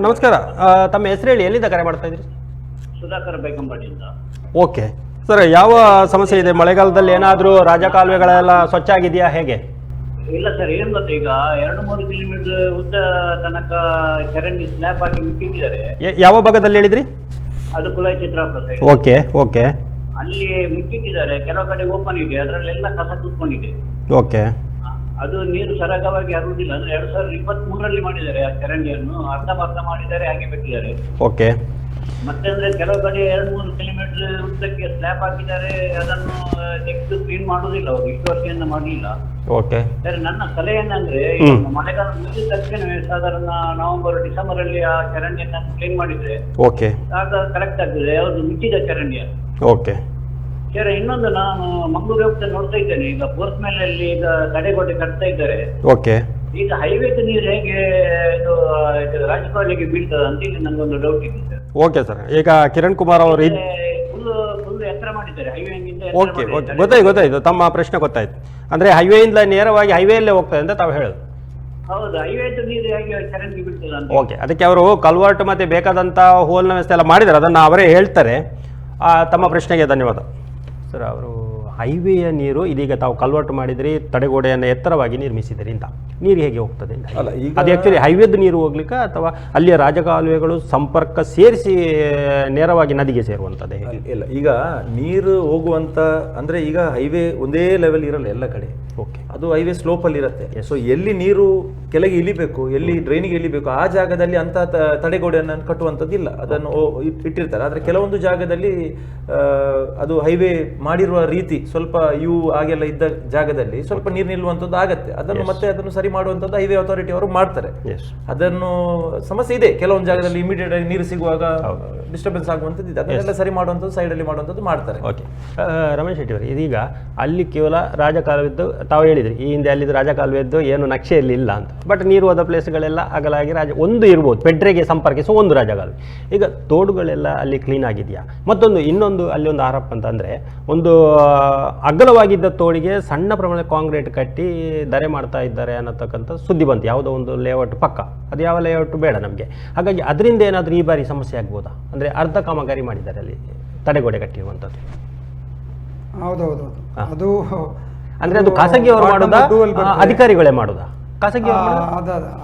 ನಮಸ್ಕಾರ. ತಮ್ಮ ಹೆಸರು ಹೇಳಿ, ಎಲ್ಲಿಂದ ಕರೆ ಮಾಡ್ತಾ ಇದ್ರಿ? ಸುಧಾಕರ್ ಬೈಕಂಬಡಿಯಿಂದ. ಓಕೆ ಸರ್, ಯಾವ ಸಮಸ್ಯೆ ಇದೆ? ಮಳೆಗಾಲದಲ್ಲಿ ಏನಾದರೂ ರಾಜಕಾಲುವೆಗಳೆಲ್ಲ ಸ್ವಚ್ಛ ಆಗಿದೆಯಾ, ಹೇಗೆ? ಇಲ್ಲ ಸರ್, ಏನ್ ಗೊತ್ತಾ, ಈಗ 2-3 ಕಿಲೋಮೀಟರ್ ಉದ್ದ ತನಕ ಚರಂಡಿ ಸ್ಲ್ಯಾಬ್ ಹಾಕಿ ಮುಚ್ಚಿಟ್ಟಿದ್ದಾರೆ. ಯಾವ ಭಾಗದಲ್ಲಿ ಹೇಳಿದ್ರಿ? ಅದು Kulai Chitrapura side. Okay okay ಅಲ್ಲಿ ಮುಚ್ಚಿಟ್ಟಿದ್ದಾರೆ. ಕೆಲವು ಕಡೆ ಓಪನ್ ಇದೆ, ಅದರಲ್ಲೆಲ್ಲ ಕಸ ಕೂತ್ಕೊಂಡಿದೆ. ಓಕೆ. ಅದು ನೀರು ಸರಾಗವಾಗಿ ಹರಿಯುವುದಿಲ್ಲ. ಅಂದ್ರೆ 2023ರಲ್ಲಿ ಮಾಡಿದ್ದಾರೆ ಆ ಚರಂಡಿಯನ್ನು, ಅರ್ಧ ಮಾಡಿದ್ದಾರೆ, ಹಾಗೆ ಬಿಟ್ಟಿದ್ದಾರೆ. ಓಕೆ. ಮತ್ತೆ ಅಂದ್ರೆ ಕೆಲವು ಕಡೆ 2-3 ಕಿಲೋಮೀಟರ್ ಉದ್ದಕ್ಕೆ ಸ್ಲ್ಯಾಬ್ ಹಾಕಿದ್ದಾರೆ. ಅದನ್ನು ನೆಕ್ಸ್ಟ್ ಕ್ಲೀನ್ ಮಾಡುವುದಿಲ್ಲ, ಅವರು ಇಷ್ಟು ವರ್ಷದಿಂದ ಮಾಡಲಿಲ್ಲ. ಓಕೆ ಸರಿ, ನನ್ನ ಸಲಹೆ ಏನಂದ್ರೆ, ಮಳೆಗಾಲ ಮುಗಿದ ತಕ್ಷಣವೇ ಸಾಧಾರಣ ನವೆಂಬರ್ ಡಿಸೆಂಬರ್ ಅಲ್ಲಿ ಆ ಚರಂಡಿಯನ್ನು ಕ್ಲೀನ್ ಮಾಡಿದ್ರೆ ಓಕೆ ಆಗ ಕರೆಕ್ಟ್ ಆಗ್ತದೆ. ಯಾವುದು ಮುಚ್ಚಿದ ಚರಂಡಿಯ. ಓಕೆ ಸರ್, ಇನ್ನೊಂದು, ನಾನು ಮಂಗಳೂರು ಹೋಗ್ತಾ ನೋಡ್ತಾ ಇದ್ದೇನೆ, ಈಗ ಪೋಸ್ಟ್ ಮೇಲೆ ಅಲ್ಲಿ ಈಗ ತಡೆಗೋಡೆ ಕಟ್ತಾ ಇದ್ದಾರೆ. ಓಕೆ. ಈಗ ಹೈವೇದ ನೀರು ಹೇಗೆ ಇದು ರಾಜಕಾಲಿಗೆ ಬೀಳ್ತದೆ ಅಂತ ಇಲ್ಲಿ ನಂಗೊಂದು ಡೌಟ್ ಇದೆ ಸರ್. ಓಕೆ ಸರ್, ಈಗ ಕಿರಣ್ ಕುಮಾರ್ ಅವರು ಫುಲ್ ಎತ್ತರ ಮಾಡಿದ್ದಾರೆ ಹೈವೇಗಿಂತ. ಓಕೆ ಓಕೆ, ಗೊತ್ತಾಯ್ತು ತಮ್ಮ ಪ್ರಶ್ನೆ ಗೊತ್ತಾಯ್ತು. ಅಂದರೆ ಹೈವೇಯಿಂದ ನೇರವಾಗಿ ಹೈವೇಯಲ್ಲೇ ಹೋಗ್ತದೆ ಅಂತ ತಾವು ಹೇಳೋದು? ಹೌದು, ಹೈವೇದ ನೀರು ಹೇಗೆ ಚರಂಡಿ ಬೀಳ್ತದೆ ಅಂತ. ಓಕೆ, ಅದಕ್ಕೆ ಅವರು ಕಲ್ವರ್ಟ್ ಮತ್ತು ಬೇಕಾದಂಥ ಹೋಲ್ನ ವ್ಯವಸ್ಥೆ ಎಲ್ಲ ಮಾಡಿದ್ದಾರೆ, ಅದನ್ನು ಅವರೇ ಹೇಳ್ತಾರೆ. ತಮ್ಮ ಪ್ರಶ್ನೆಗೆ ಧನ್ಯವಾದ ಸರ್. ಅವರು ಹೈವೇಯ ನೀರು ಇದೀಗ ತಾವು ಕಲ್ವರ್ಟ್ ಮಾಡಿದ್ರಿ, ತಡೆಗೋಡೆಯನ್ನು ಎತ್ತರವಾಗಿ ನಿರ್ಮಿಸಿದಿರಿ ಅಂತ, ನೀರು ಹೇಗೆ ಹೋಗ್ತದೆ ಅಂತ? ಅಲ್ಲ, ಈಗ ಅದು ಆ್ಯಕ್ಚುಲಿ ಹೈವೇದ ನೀರು ಹೋಗ್ಲಿಕ್ಕೆ ಅಥವಾ ಅಲ್ಲಿಯ ರಾಜಕಾಲುವೆಗಳು ಸಂಪರ್ಕ ಸೇರಿಸಿ ನೇರವಾಗಿ ನದಿಗೆ ಸೇರುವಂಥದ್ದೇ? ಇಲ್ಲ, ಈಗ ನೀರು ಹೋಗುವಂತ ಅಂದ್ರೆ ಈಗ ಹೈವೇ ಒಂದೇ ಲೆವೆಲ್ ಇರಲ್ಲ ಎಲ್ಲ ಕಡೆ. ಓಕೆ. ಅದು ಹೈವೇ ಸ್ಲೋಪಲ್ಲಿ ಇರುತ್ತೆ. ಸೊ ಎಲ್ಲಿ ನೀರು ಕೆಳಗೆ ಇಳಿಬೇಕು, ಎಲ್ಲಿ ಡ್ರೈನಿಗೆ ಇಳಿಬೇಕು, ಆ ಜಾಗದಲ್ಲಿ ಅಂತ ತಡೆಗೋಡೆಯನ್ನು ಕಟ್ಟುವಂಥದ್ದಿಲ್ಲ, ಅದನ್ನು ಇಟ್ಟಿರ್ತಾರೆ. ಆದರೆ ಕೆಲವೊಂದು ಜಾಗದಲ್ಲಿ ಅದು ಹೈವೇ ಮಾಡಿರುವ ರೀತಿ ಸ್ವಲ್ಪ ಹಾಗೆಲ್ಲ ಇದ್ದ ಜಾಗದಲ್ಲಿ ಸ್ವಲ್ಪ ನೀರು ನಿಲ್ಲುವಂಥದ್ದು ಆಗತ್ತೆ. ಅದನ್ನು ಮತ್ತೆ ಅದನ್ನು ಸರಿ ಮಾಡುವಂಥದ್ದು ಹೈವೇ ಅಥಾರಿಟಿ ಅವರು ಮಾಡ್ತಾರೆ. ಅದನ್ನು ಸಮಸ್ಯೆ ಇದೆ, ಕೆಲವೊಂದು ಜಾಗದಲ್ಲಿ ಇಮಿಡಿಯೇಟ್ ಆಗಿ ನೀರು ಸಿಗುವಾಗ ಡಿಸ್ಟರ್ಬೆನ್ಸ್ ಆಗುವಂಥದ್ದು ಇದೆ. ಅದನ್ನೆಲ್ಲ ಸರಿ ಮಾಡುವಂಥದ್ದು ಸೈಡಲ್ಲಿ ಮಾಡುವಂಥದ್ದು ಮಾಡ್ತಾರೆ. ಓಕೆ. ರಮೇಶ್ ಶೆಟ್ಟಿ ಅವರು, ಇದೀಗ ಅಲ್ಲಿ ಕೇವಲ ರಾಜಕಾಲುವೆದ್ದು ತಾವು ಹೇಳಿದ್ರಿ, ಈ ಹಿಂದೆ ಅಲ್ಲಿದ್ದು ರಾಜಕಾಲುವೆದ್ದು ಏನು ನಕ್ಷೆಯಲ್ಲಿ ಇಲ್ಲ ಅಂತ. ಬಟ್ ನೀರು ಹೋದ ಪ್ಲೇಸ್ಗಳೆಲ್ಲ ಅಗಲಾಗಿ ಒಂದು ಇರ್ಬೋದು, ಪೆಡ್ರೆಗೆ ಸಂಪರ್ಕಿಸುವ ಒಂದು ರಾಜಕಾಲುವೆ. ಈಗ ತೋಡುಗಳೆಲ್ಲ ಅಲ್ಲಿ ಕ್ಲೀನ್ ಆಗಿದೆಯಾ? ಇನ್ನೊಂದು ಅಲ್ಲಿ ಒಂದು ಆರೋಪ ಅಂತಂದರೆ, ಒಂದು ಅಗಲವಾಗಿದ್ದ ತೋಡಿಗೆ ಸಣ್ಣ ಪ್ರಮಾಣದ ಕಾಂಕ್ರೀಟ್ ಕಟ್ಟಿ ದರೆ ಮಾಡ್ತಾ ಇದ್ದಾರೆ ಅನ್ನತಕ್ಕಂಥ ಸುದ್ದಿ ಬಂತು, ಯಾವುದೋ ಒಂದು ಲೇಔಟ್ ಪಕ್ಕ. ಅದು ಯಾವ ಲೇಔಟ್ ಬೇಡ ನಮಗೆ. ಹಾಗಾಗಿ ಅದರಿಂದ ಏನಾದರೂ ಈ ಬಾರಿ ಸಮಸ್ಯೆ ಆಗ್ಬೋದಾ? ಅಂದರೆ ಅರ್ಧ ಕಾಮಗಾರಿ ಮಾಡಿದ್ದಾರೆ ಅಲ್ಲಿ ತಡೆಗೋಡೆ ಕಟ್ಟಿರುವಂಥದ್ದು. ಹೌದೌದು, ಅದು ಅಂದರೆ ಅದು ಖಾಸಗಿಯವರು ಮಾಡೋದಾ, ಅಧಿಕಾರಿಗಳೇ ಮಾಡೋದಾ? ಖಾಸಗಿ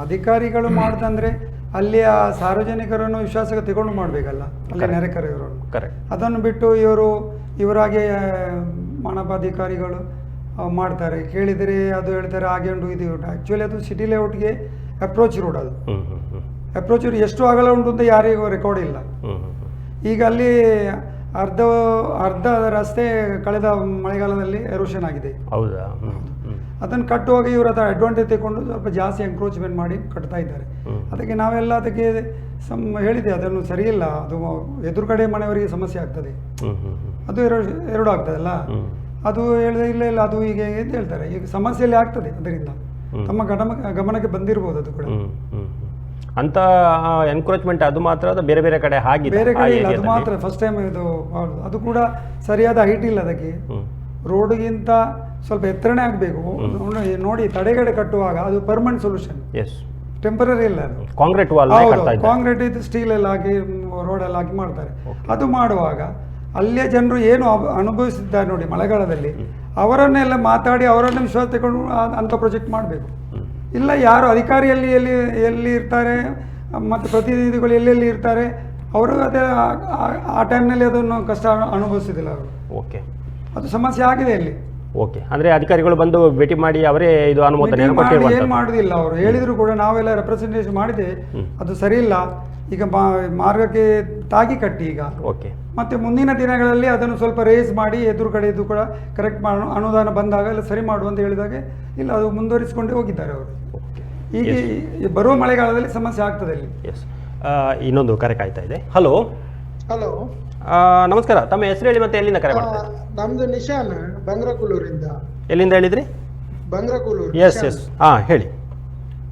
ಅಧಿಕಾರಿಗಳು ಮಾಡೋದಂದ್ರೆ ಅಲ್ಲಿಯ ಸಾರ್ವಜನಿಕರನ್ನು ವಿಶ್ವಾಸಕ್ಕೆ ತಗೊಂಡು ಮಾಡಬೇಕಲ್ಲ, ಅಲ್ಲಿ ನೆರೆಕರೆಯವರನ್ನು. ಕರೆಕ್ಟ್. ಅದನ್ನು ಬಿಟ್ಟು ಇವರಾಗೆ ಮಾನವಾಧಿಕಾರಿಗಳು ಮಾಡ್ತಾರೆ. ಕೇಳಿದರೆ ಅದು ಹೇಳ್ತಾರೆ ಹಾಗೆ ಉಂಟು ಇದು ಉಂಟು. ಆ್ಯಕ್ಚುಲಿ ಅದು ಸಿಟಿ ಲೇಔಟ್ಗೆ ಅಪ್ರೋಚ್ ರೋಡ್. ಅದು ಅಪ್ರೋಚ್ ರೋಡ್ ಎಷ್ಟು ಅಗಲ ಉಂಟು ಅಂತ ಯಾರಿಗೂ ರೆಕಾರ್ಡ್ ಇಲ್ಲ. ಈಗ ಅಲ್ಲಿ ಅರ್ಧ ರಸ್ತೆ ಕಳೆದ ಮಳೆಗಾಲದಲ್ಲಿ ಎರೋಷನ್ ಆಗಿದೆ. ಹೌದಾ? ಅದನ್ನು ಕಟ್ಟುವಾಗ ಇವರು ಅದರ ಅಡ್ವಾಂಟೇಜ್ ತಗೊಂಡು ಸ್ವಲ್ಪ ಜಾಸ್ತಿ ಎಂಕ್ರೋಚ್ಮೆಂಟ್ ಮಾಡಿ ಕಟ್ತಾ ಇದ್ದಾರೆ. ಅದಕ್ಕೆ ನಾವೆಲ್ಲ ಅದಕ್ಕೆ ಹೇಳಿದೆ, ಅದನ್ನು ಸರಿಯಿಲ್ಲ, ಅದು ಎದುರುಗಡೆ ಮನೆಯವರಿಗೆ ಸಮಸ್ಯೆ ಆಗ್ತದೆ, ಅದು ಎರಡು ಆಗ್ತದಲ್ಲ. ಅದು ಹೇಳಿದೆ, ಇಲ್ಲ ಅದು ಹೀಗೆ ಅಂತ ಹೇಳ್ತಾರೆ. ಈಗ ಸಮಸ್ಯೆಯಲ್ಲಿ ಆಗ್ತದೆ, ಅದರಿಂದ ತಮ್ಮ ಗಮನಕ್ಕೆ ಬಂದಿರ್ಬೋದು ಅದು ಕೂಡ. ಅಂತ ಎನ್ಕ್ರೋಚ್ಮೆಂಟ್ ಅದು ಮಾತ್ರ, ಅದು ಬೇರೆ ಬೇರೆ ಕಡೆ ಆಗಿದೆ, ಬೇರೆ ಕಡೆ ಇಲ್ಲ, ಅದು ಮಾತ್ರ ಫಸ್ಟ್ ಟೈಮ್ ಇದು. ಅದು ಕೂಡ ಸರಿಯಾದ ಹೈಟ್ ಇಲ್ಲ ಅದಕ್ಕೆ. ರೋಡ್ಗಿಂತ ಸ್ವಲ್ಪ ಎತ್ತರನೇ ಆಗಬೇಕು. ನೋಡಿ, ತಡೆಗಡೆ ಕಟ್ಟುವಾಗ ಅದು ಪರ್ಮನೆಂಟ್ ಸೊಲ್ಯೂಷನ್, ಟೆಂಪರರಿ ಇಲ್ಲ. ಅದು ಕಾಂಕ್ರೀಟ್ ವಾಲ್, ಕಾಂಕ್ರೀಟ್ ಇದು ಸ್ಟೀಲ್ ಎಲ್ಲ ಹಾಕಿ ರೋಡೆಲ್ಲ ಹಾಕಿ ಮಾಡ್ತಾರೆ. ಅದು ಮಾಡುವಾಗ ಅಲ್ಲೇ ಜನರು ಏನು ಅನುಭವಿಸಿದ್ದಾರೆ ನೋಡಿ ಮಳೆಗಾಲದಲ್ಲಿ, ಅವರನ್ನೆಲ್ಲ ಮಾತಾಡಿ ಅವರನ್ನು ವಿಶ್ವಾಸ ತಗೊಂಡು ಅಂಥ ಪ್ರಾಜೆಕ್ಟ್ ಮಾಡಬೇಕು. ಇಲ್ಲ, ಯಾರು ಅಧಿಕಾರಿಯಲ್ಲಿ ಎಲ್ಲಿ ಇರ್ತಾರೆ ಮತ್ತು ಪ್ರತಿನಿಧಿಗಳು ಎಲ್ಲೆಲ್ಲಿ ಇರ್ತಾರೆ, ಅವರು ಅದೇ ಆ ಟೈಮ್ನಲ್ಲಿ ಅದನ್ನು ಕಷ್ಟ ಅನುಭವಿಸಿದಿಲ್ಲ ಅವರು. ಓಕೆ, ಅದು ಸಮಸ್ಯೆ ಆಗಿದೆ ಇಲ್ಲಿ. ಓಕೆ, ಅಂದರೆ ಅಧಿಕಾರಿಗಳು ಬಂದು ಭೇಟಿ ಮಾಡಿ ಅವರೇ ಇದು ಅನುಮೋದನೆ ಏನು ಮಾಡುವುದಿಲ್ಲ. ಅವರು ಹೇಳಿದ್ರು ಕೂಡ ನಾವೆಲ್ಲ ರೆಪ್ರೆಸೆಂಟೇಷನ್ ಮಾಡಿದೆ, ಅದು ಸರಿ ಇಲ್ಲ, ಈಗ ಮಾರ್ಗಕ್ಕೆ ತಾಗಿ ಕಟ್ಟಿ ಈಗ. ಓಕೆ. ಮತ್ತೆ ಮುಂದಿನ ದಿನಗಳಲ್ಲಿ ಅದನ್ನು ಸ್ವಲ್ಪ ರೇಸ್ ಮಾಡಿ ಎದುರುಗಡೆ ಇದು ಕೂಡ ಕರೆಕ್ಟ್ ಮಾಡಿ ಅನುದಾನ ಬಂದಾಗ ಎಲ್ಲ ಸರಿ ಮಾಡು ಅಂತ ಹೇಳಿದಾಗ ಇಲ್ಲ, ಅದು ಮುಂದುವರಿಸಿಕೊಂಡೇ ಹೋಗಿದ್ದಾರೆ ಅವರು. ಈಗ ಬರುವ ಮಳೆಗಾಲದಲ್ಲಿ ಸಮಸ್ಯೆ ಆಗ್ತದೆ ಇಲ್ಲಿ. ಎಸ್. ಇನ್ನೊಂದು ಕರೆ ಕಾಯ್ತಾ ಇದೆ. ಹಲೋ. ಹಲೋ, ನಮಸ್ಕಾರ. ತಮ್ಮ ಹೆಸರು ಹೇಳಿ ಮತ್ತೆ ಎಲ್ಲಿಂದ ಕರೆ ಮಾಡ್ತಾರೆ? ನಮ್ದು ನಿಶಾನ್, ಬಂಗ್ರಕೂಲೂರಿಂದ. ಎಲ್ಲಿಂದ ಹೇಳಿದ್ರಿ? ಬಂಗ್ರಕೂಲೂರು. ಎಸ್. ಹೇಳಿ.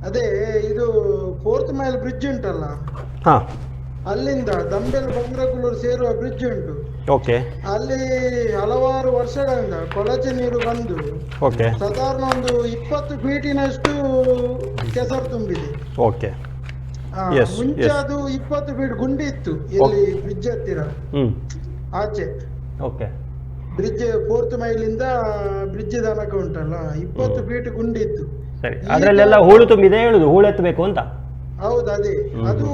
ಅದೇ, ಇದು 4th ಮೈಲ್ ಬ್ರಿಡ್ಜ್ ಉಂಟಲ್ಲ, ಅಲ್ಲಿಂದ ದಂಬೆಲ್ ಬಂಗ್ರಕೂಲೂರು ಸೇರುವ ಬ್ರಿಡ್ಜ್ ಉಂಟು. ಓಕೆ. ಅಲ್ಲಿ ಹಲವಾರು ವರ್ಷಗಳಿಂದ ಕೊಳಚೆ ನೀರು ಬಂದು ಸಾಧಾರಣ ಒಂದು 20 ಫೀಟಿನಷ್ಟು ಕೆಸರು ತುಂಬಿದೆ. ಓಕೆ. Yes, ಮುಂಚೆ yes. ಅದು 20 ಫೀಟ್ ಗುಂಡಿ ಇತ್ತು ಎಲ್ಲಿ ಬ್ರಿಡ್ಜ್ ಹತ್ತಿರ ಹ್ಮ್ ಆಚೆ. ಓಕೆ ಬ್ರಿಡ್ಜ್ 4th ಮೈಲಿಂದ ಬ್ರಿಡ್ಜ್ ತನಕ ಉಂಟಲ್ಲ 20 ಫೀಟ್ ಗುಂಡಿ ಇತ್ತು. ಸರಿ, ಅದರಲ್ಲೆಲ್ಲ ಹೂಳು ತುಂಬಿದೆ ಹೇಳುದು, ಹೂಳೆತ್ತಬೇಕು ಅಂತ. ಹೌದು, ಅದೇ ಅದು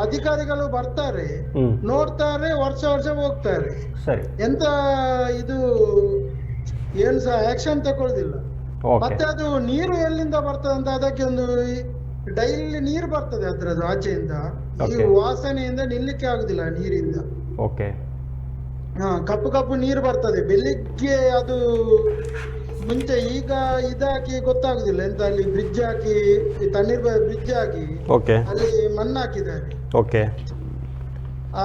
ಅಧಿಕಾರಿಗಳು ಬರ್ತಾರೆ, ನೋಡ್ತಾರೆ, ವರ್ಷ ಹೋಗ್ತಾರೆ. ಸರಿ, ಎಂತ ಇದು ಏನ್ ಸಹ ಆಕ್ಷನ್ ತಗೊಳ್ಳುದಿಲ್ಲ. ಮತ್ತೆ ಅದು ನೀರು ಎಲ್ಲಿಂದ ಬರ್ತದೆ ಅಂತ ಅದಕ್ಕೆ ಒಂದು ಡೈಲಿ ನೀರು ಬರ್ತದೆ ಅದ್ರದ್ದು ಆಚೆಯಿಂದ. ಈ ವಾಸನೆಯಿಂದ ನಿಲ್ಲಿಕ್ಕೆ ಆಗುದಿಲ್ಲ ನೀರಿಂದ. ಓಕೆ, ಕಪ್ಪು ಕಪ್ಪು ನೀರು ಬರ್ತದೆ ಬೆಳಿಗ್ಗೆ. ಅದು ಮುಂಚೆ ಈಗ ಇದಾಕಿ ಗೊತ್ತಾಗುದಿಲ್ಲ ಎಂತ, ಅಲ್ಲಿ ಬ್ರಿಡ್ಜ್ ಹಾಕಿ ತಣ್ಣೀರ್ ಬ್ರಿಡ್ಜ್ ಹಾಕಿ ಅಲ್ಲಿ ಮಣ್ಣು ಹಾಕಿದ್ದಾರೆ. ಓಕೆ,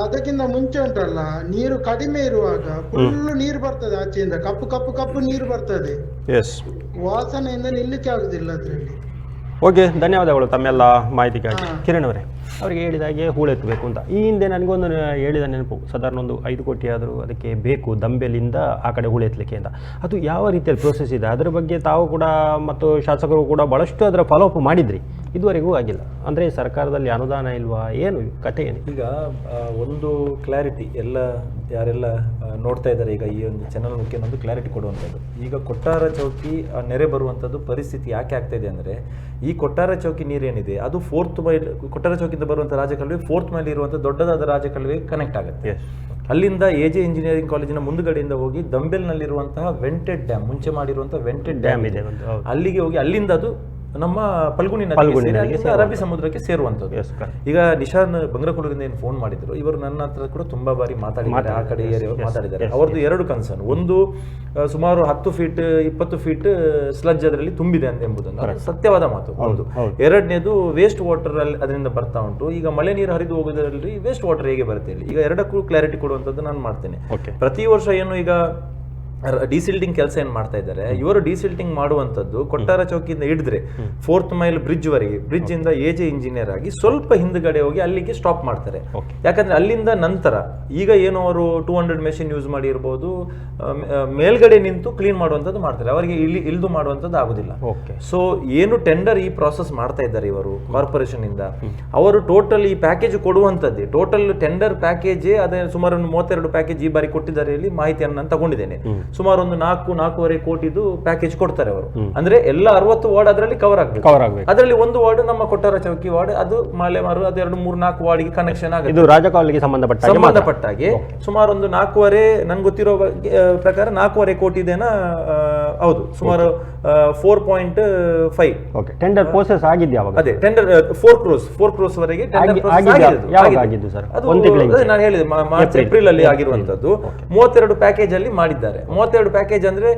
ಅದಕ್ಕಿಂತ ಮುಂಚೆ ಉಂಟಲ್ಲ ನೀರು ಕಡಿಮೆ ಇರುವಾಗ ಫುಲ್ ನೀರು ಬರ್ತದೆ ಆಚೆಯಿಂದ, ಕಪ್ಪು ಕಪ್ಪು ಕಪ್ಪು ನೀರು ಬರ್ತದೆ. ವಾಸನೆಯಿಂದ ನಿಲ್ಲಿಕ್ಕೆ ಆಗುದಿಲ್ಲ ಅದ್ರಲ್ಲಿ. ಓಕೆ, ಧನ್ಯವಾದಗಳು ತಮ್ಮೆಲ್ಲ ಮಾಹಿತಿಗಾಗಿ. ಕಿರಣ್ ಅವರೇ, ಅವರಿಗೆ ಹೇಳಿದಾಗೆ ಹೂಳೆತ್ತಬೇಕು ಅಂತ ಈ ಹಿಂದೆ ನನಗೊಂದು ಹೇಳಿದ ನೆನಪು, ಸಾಧಾರಣ ಒಂದು 5 ಕೋಟಿ ಆದರೂ ಅದಕ್ಕೆ ಬೇಕು ದಂಬೆಲಿಂದ ಆ ಕಡೆ ಹೂಳೆತ್ತಲಿಕ್ಕೆ ಅಂತ. ಅದು ಯಾವ ರೀತಿಯಲ್ಲಿ ಪ್ರೋಸೆಸ್ ಇದೆ ಅದರ ಬಗ್ಗೆ ತಾವು ಕೂಡ ಮತ್ತು ಶಾಸಕರು ಕೂಡ ಭಾಳಷ್ಟು ಅದರ ಫಾಲೋಅಪ್ ಮಾಡಿದ್ರಿ, ಇದುವರೆಗೂ ಆಗಿಲ್ಲ. ಅಂದರೆ ಸರ್ಕಾರದಲ್ಲಿ ಅನುದಾನ ಇಲ್ವಾ, ಏನು ಕತೆ ಏನು? ಈಗ ಒಂದು ಕ್ಲಾರಿಟಿ ಎಲ್ಲ ಯಾರೆಲ್ಲ ನೋಡ್ತಾ ಇದ್ದಾರೆ ಈಗ ಈ ಒಂದು ಚಾನಲ್ ಮುಖ್ಯ ಒಂದು ಕ್ಲಾರಿಟಿ ಕೊಡುವಂಥದ್ದು. ಈಗ ಕೊಟ್ಟಾರ ಚೌಕಿ ನೆರೆ ಬರುವಂಥದ್ದು ಪರಿಸ್ಥಿತಿ ಯಾಕೆ ಆಗ್ತಾ ಇದೆ ಅಂದರೆ, ಈ ಕೊಟ್ಟಾರ ಚೌಕಿ ನೀರೇನಿದೆ ಅದು 4th ಮೈಲ್, ಕೊಟ್ಟಾರ ಚೌಕಿಯಿಂದ ಬರುವಂಥ ರಾಜಕಾಲುವೆ 4th ಮೈಲ್ ಇರುವಂಥ ದೊಡ್ಡದಾದ ರಾಜಕಾಲುವೆ ಕನೆಕ್ಟ್ ಆಗುತ್ತೆ. ಅಲ್ಲಿಂದ ಎಜೆ ಇಂಜಿನಿಯರಿಂಗ್ ಕಾಲೇಜಿನ ಮುಂದುಗಡೆಯಿಂದ ಹೋಗಿ ದಂಬೆಲ್ನಲ್ಲಿರುವಂತಹ ವೆಂಟೆಡ್ ಡ್ಯಾಮ್, ಮುಂಚೆ ಮಾಡಿರುವಂತಹ ವೆಂಟೆಡ್ ಡ್ಯಾಮ್ ಇದೆ, ಅಲ್ಲಿಗೆ ಹೋಗಿ ಅಲ್ಲಿಂದ ಅದು ನಮ್ಮ ಫಲ್ಗುಣಿ ನದಿಗೆ ಅರಬ್ಬಿ ಸಮುದ್ರಕ್ಕೆ ಸೇರುವಂಥದ್ದು. ಈಗ ನಿಶಾನ್ ಬಂಗ್ರಕುಳೂರಿಂದ ಏನು ಫೋನ್ ಮಾಡಿದ್ರು, ಇವರು ನನ್ನ ಹತ್ರ ಕೂಡ ತುಂಬಾ ಬಾರಿ ಮಾತಾಡಿದ್ದಾರೆ, ಆ ಕಡೆ ಮಾತಾಡಿದ್ದಾರೆ. ಅವ್ರದ್ದು 2 ಕನ್ಸರ್ನ್, ಒಂದು ಸುಮಾರು 10 ಫೀಟ್ 20 ಫೀಟ್ ಸ್ಲಜ್ ಅದರಲ್ಲಿ ತುಂಬಿದೆ ಅಂತ ಎಂಬುದನ್ನು ಸತ್ಯವಾದ ಮಾತು ಒಂದು. ಎರಡನೇದು ವೇಸ್ಟ್ ವಾಟರ್ ಅಲ್ಲಿ ಅದರಿಂದ ಬರ್ತಾ ಉಂಟು. ಈಗ ಮಳೆ ನೀರು ಹರಿದು ಹೋಗೋದ್ರಲ್ಲಿ ವೇಸ್ಟ್ ವಾಟರ್ ಹೇಗೆ ಬರುತ್ತೆ ಇಲ್ಲಿ, ಈಗ ಎರಡಕ್ಕೂ ಕ್ಲಾರಿಟಿ ಕೊಡುವಂಥದ್ದು ನಾನು ಮಾಡ್ತೇನೆ. ಪ್ರತಿ ವರ್ಷ ಏನು ಈಗ ಡಿಸಿಲ್ಟಿಂಗ್ ಕೆಲಸ ಏನ್ ಮಾಡ್ತಾ ಇದ್ದಾರೆ ಇವರು, ಡಿಸಿಲ್ಟಿಂಗ್ ಮಾಡುವಂತದ್ದು ಕೊಟ್ಟಾರ ಚೌಕಿಯಿಂದ ಹಿಡಿದ್ರೆ 4th ಮೈಲ್ ಬ್ರಿಡ್ಜ್ ವರೆಗೆ, ಬ್ರಿಡ್ಜ್ ಇಂದ ಎಜೆ ಇಂಜಿನಿಯರ್ ಆಗಿ ಸ್ವಲ್ಪ ಹಿಂದ್ಗಡೆ ಹೋಗಿ ಅಲ್ಲಿಗೆ ಸ್ಟಾಪ್ ಮಾಡ್ತಾರೆ. ಯಾಕಂದ್ರೆ ಅಲ್ಲಿಂದ ನಂತರ ಈಗ ಏನು ಅವರು 200 ಮೆಷಿನ್ ಯೂಸ್ ಮಾಡಿ ಇರ್ಬೋದು, ಮೇಲ್ಗಡೆ ನಿಂತು ಕ್ಲೀನ್ ಮಾಡುವಂತದ್ದು ಮಾಡ್ತಾರೆ, ಅವರಿಗೆ ಇಳಿದು ಮಾಡುವಂತದ್ದು ಆಗುದಿಲ್ಲ. ಸೊ ಏನು ಟೆಂಡರ್ ಈ ಪ್ರಾಸೆಸ್ ಮಾಡ್ತಾ ಇದ್ದಾರೆ ಇವರು ಕಾರ್ಪೊರೇಷನ್ ಇಂದ, ಅವರು ಟೋಟಲ್ ಈ ಪ್ಯಾಕೇಜ್ ಕೊಡುವಂತದ್ದೇ, ಟೋಟಲ್ ಟೆಂಡರ್ ಪ್ಯಾಕೇಜ್ ಅದೇ ಸುಮಾರು 32 ಪ್ಯಾಕೇಜ್ ಈ ಬಾರಿ ಕೊಟ್ಟಿದ್ದಾರೆ. ಇಲ್ಲಿ ಮಾಹಿತಿಯನ್ನು ನಾನು ತಗೊಂಡಿದ್ದೇನೆ. ಸುಮಾರು ಒಂದು 4-4.5 ಕೋಟಿದು ಪ್ಯಾಕೇಜ್ ಕೊಡ್ತಾರೆ ಅವರು. ಅಂದ್ರೆ ಎಲ್ಲ 60 ವಾರ್ಡ್ ಅದರಲ್ಲಿ ಕವರ್ ಆಗ್ಬೇಕು. ಅದರಲ್ಲಿ ಒಂದು ವಾರ್ಡ್ ನಮ್ಮ ಕೊಟ್ಟಾರ ಚೌಕಿ ವಾರ್ಡ್, ಅದು ಮಾಲೆಮಾರು, ಅದು 2-3-4 ವಾರ್ಡ್ಗೆ ಕನೆಕ್ಷನ್ ಆಗುತ್ತೆ. ಇದು ರಾಜಕಾಲುವೆಗೆ ಸಂಬಂಧಪಟ್ಟಾಗೆ ಸುಮಾರು ಒಂದು 4.5, ನನ್ಗೆ ಗೊತ್ತಿರೋ ಪ್ರಕಾರ 4.5 ಕೋಟಿದೇನ, ಹೌದು ಸುಮಾರು 4.5. ಟೆಂಡರ್ ಪ್ರೋಸೆಸ್ ಆಗಿದ್ಯಾ? ಅದೇ ಟೆಂಡರ್ 4 ಕ್ರೋಸ್ ವರೆಗೆ ನಾನು ಹೇಳಿದೆ, ಮಾರ್ಚ್ ಏಪ್ರಿಲ್ ಅಲ್ಲಿ ಆಗಿರುವಂತದ್ದು. 32 ಪ್ಯಾಕೇಜ್ ಅಲ್ಲಿ ಮಾಡಿದ್ದಾರೆ. 32 ಪ್ಯಾಕೇಜ್ ಅಂದ್ರೆ